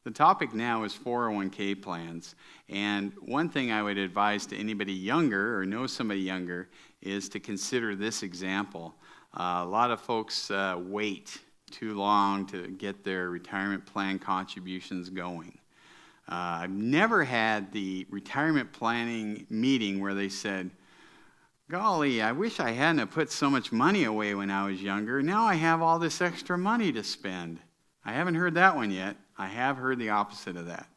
The topic now is 401k plans. And one thing I would advise to anybody younger or know somebody younger is to consider this example. A lot of folks wait too long to get their retirement plan contributions going. I've never had the retirement planning meeting where they said, golly, I wish I hadn't have put so much money away when I was younger. Now I have all this extra money to spend. I haven't heard that one yet. I have heard the opposite of that.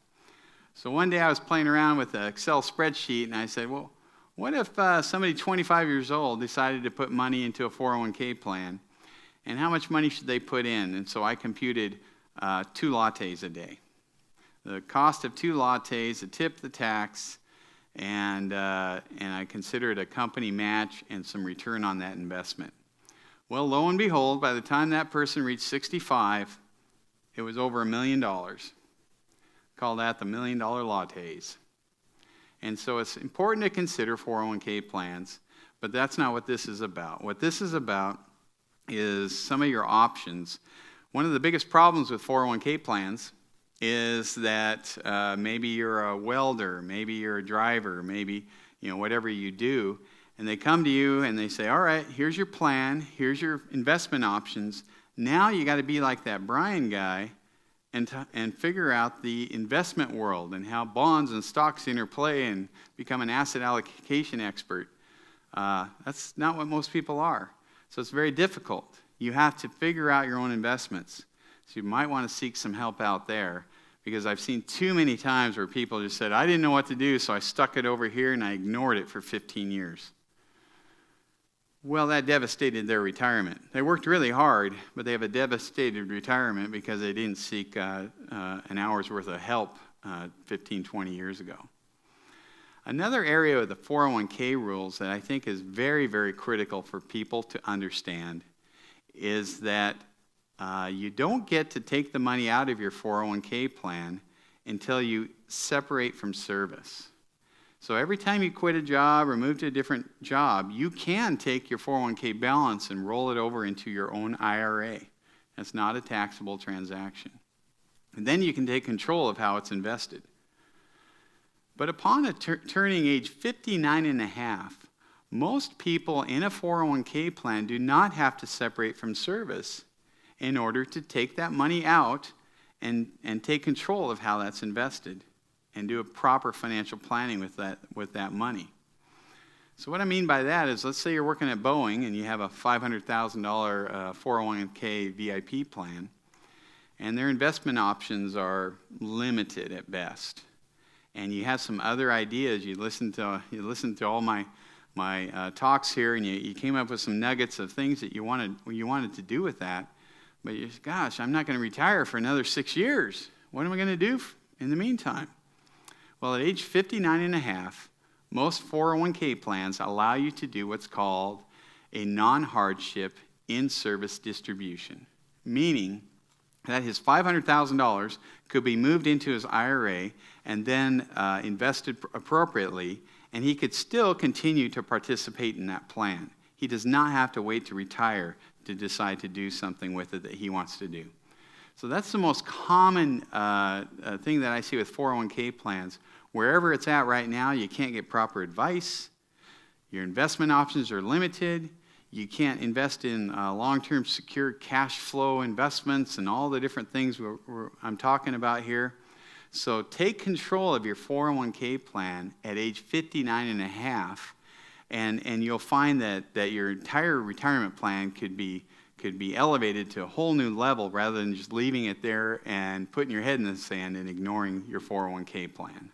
So one day I was playing around with an Excel spreadsheet and I said, well, what if somebody 25 years old decided to put money into a 401k plan? And how much money should they put in? And so I computed 2 lattes a day. The cost of 2 lattes, the tip, the tax, and I considered a company match and some return on that investment. Well, lo and behold, by the time that person reached 65, it was over $1 million. Call that the $1 million lattes. And so it's important to consider 401k plans, but that's not what this is about. What this is about is some of your options. One of the biggest problems with 401k plans is that maybe you're a welder, maybe you're a driver, maybe whatever you do, and they come to you and they say, all right, here's your plan, here's your investment options. Now you got to be like that Brian guy and figure out the investment world and how bonds and stocks interplay and become an asset allocation expert. That's not what most people are. So it's very difficult. You have to figure out your own investments. So you might want to seek some help out there, because I've seen too many times where people just said, I didn't know what to do, so I stuck it over here and I ignored it for 15 years. Well, that devastated their retirement. They worked really hard, but they have a devastated retirement because they didn't seek an hour's worth of help 15, 20 years ago. Another area of the 401k rules that I think is very, very critical for people to understand is that you don't get to take the money out of your 401k plan until you separate from service. So every time you quit a job or move to a different job, you can take your 401k balance and roll it over into your own IRA. That's not a taxable transaction. And then you can take control of how it's invested. But upon turning age 59 and a half, most people in a 401k plan do not have to separate from service in order to take that money out and take control of how that's invested and do a proper financial planning with that money. So what I mean by that is, let's say you're working at Boeing and you have a $500,000 401k VIP plan, and their investment options are limited at best. And you have some other ideas. You listen to all my talks here, and you came up with some nuggets of things that you wanted to do with that. But you just, gosh, I'm not going to retire for another 6 years. What am I going to do in the meantime? Well, at age 59 and a half, most 401k plans allow you to do what's called a non-hardship in-service distribution, meaning that his $500,000 could be moved into his IRA and then invested appropriately, and he could still continue to participate in that plan. He does not have to wait to retire to decide to do something with it that he wants to do. So that's the most common thing that I see with 401k plans. Wherever it's at right now, you can't get proper advice. Your investment options are limited. You can't invest in long-term secure cash flow investments and all the different things I'm talking about here. So take control of your 401k plan at age 59 and a half, and you'll find that your entire retirement plan could be elevated to a whole new level rather than just leaving it there and putting your head in the sand and ignoring your 401k plan.